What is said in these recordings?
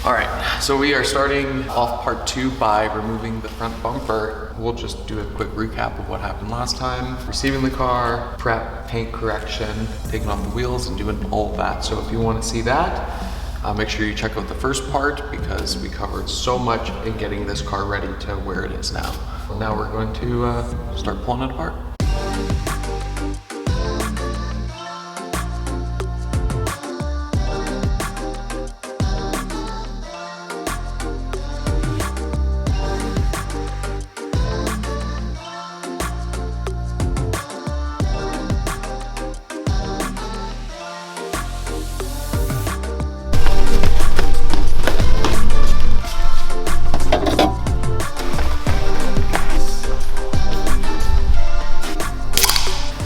All right, so we are starting off part 2 by removing the front bumper. We'll just do a quick recap of what happened last time. Receiving the car, prep, paint correction, taking off the wheels and doing all of that. So if you want to see that, make sure you check out the first part because we covered so much in getting this car ready to where it is now. Now we're going to start pulling it apart.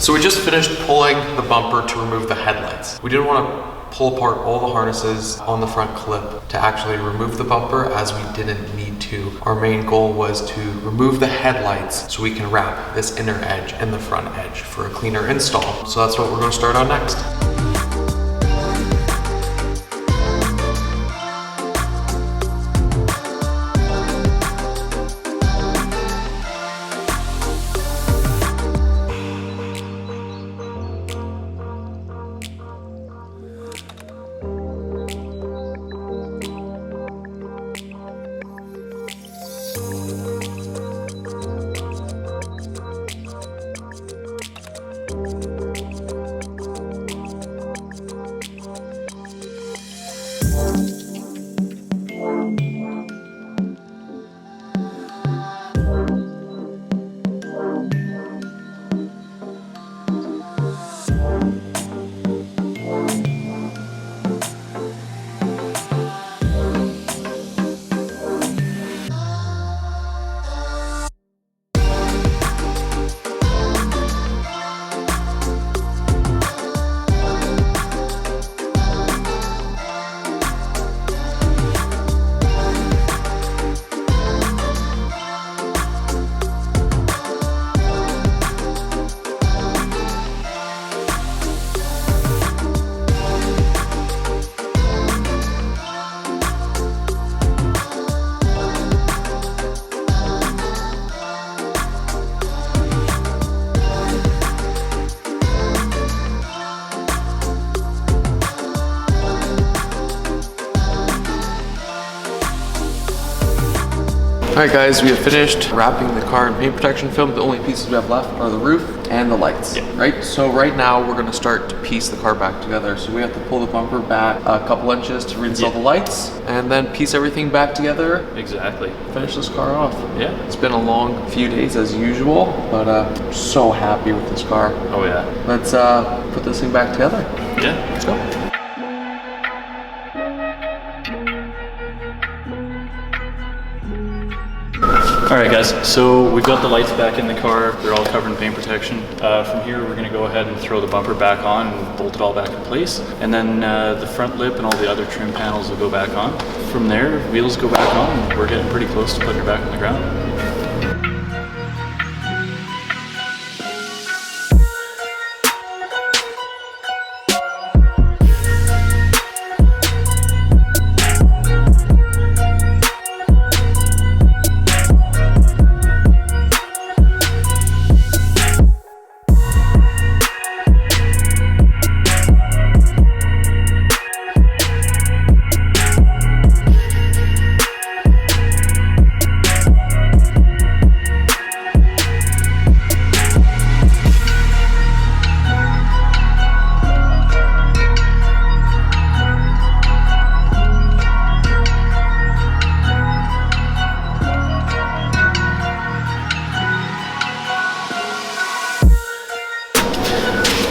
So we just finished pulling the bumper to remove the headlights. We didn't want to pull apart all the harnesses on the front clip to actually remove the bumper as we didn't need to. Our main goal was to remove the headlights so we can wrap this inner edge and the front edge for a cleaner install. So that's what we're going to start on next. Alright guys, we have finished wrapping the car in paint protection film. The only pieces we have left are the roof and the lights, right? So right now we're going to start to piece the car back together. So we have to pull the bumper back a couple inches to reinstall the lights and then piece everything back together. Exactly. Finish this car off. Yeah. It's been a long few days as usual, but I'm so happy with this car. Oh yeah. Let's put this thing back together. Yeah. Let's go. Alright guys, so we've got the lights back in the car. They're all covered in paint protection. From here we're going to go ahead and throw the bumper back on and bolt it all back in place. And then the front lip and all the other trim panels will go back on. From there, wheels go back on and we're getting pretty close to putting her back on the ground.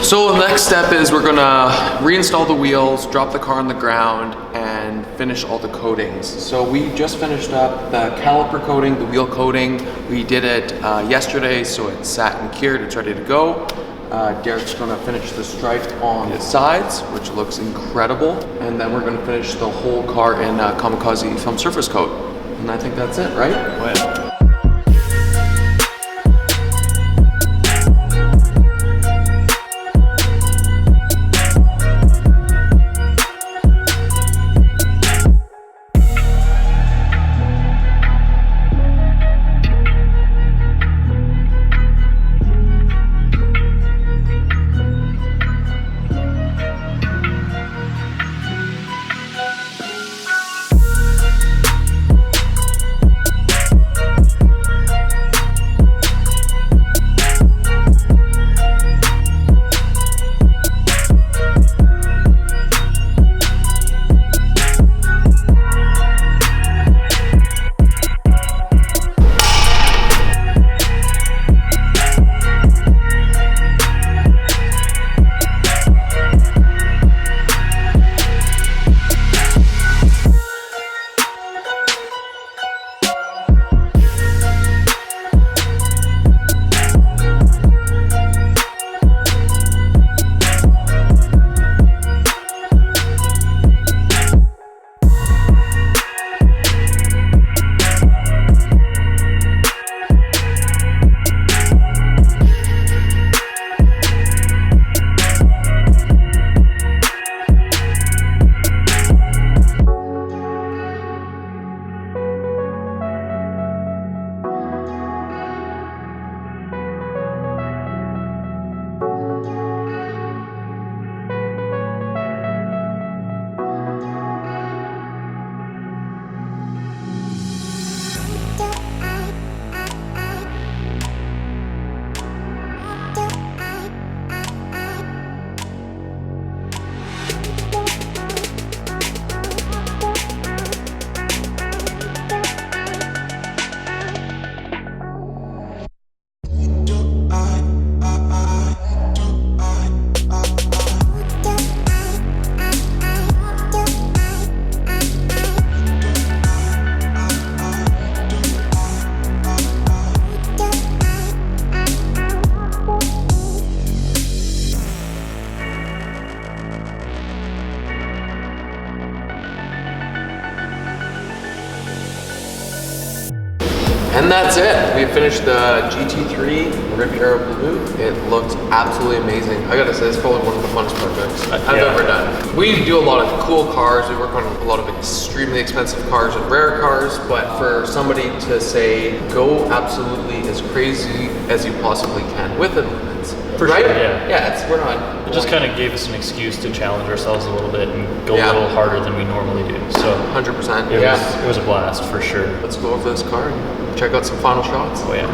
So the next step is we're gonna reinstall the wheels, drop the car on the ground, and finish all the coatings. So we just finished up the caliper coating, the wheel coating. We did it yesterday, so it's sat and cured, it's ready to go. Derek's gonna finish the stripe on the sides, which looks incredible. And then we're gonna finish the whole car in Kamikaze film surface coat. And I think that's it, right? Well. And that's it. We finished the GT3 Riviera Blue. It looked absolutely amazing. I gotta say, it's probably one of the funnest projects I've ever done. We do a lot of cool cars. We work on a lot of extremely expensive cars and rare cars, but for somebody to say, go absolutely as crazy as you possibly can with it, For right? sure, yeah. Yeah, we're not. It just kind of gave us an excuse to challenge ourselves a little bit and go a little harder than we normally do. So 100%. it was a blast for sure. Let's go over this car and check out some final shots. Oh yeah.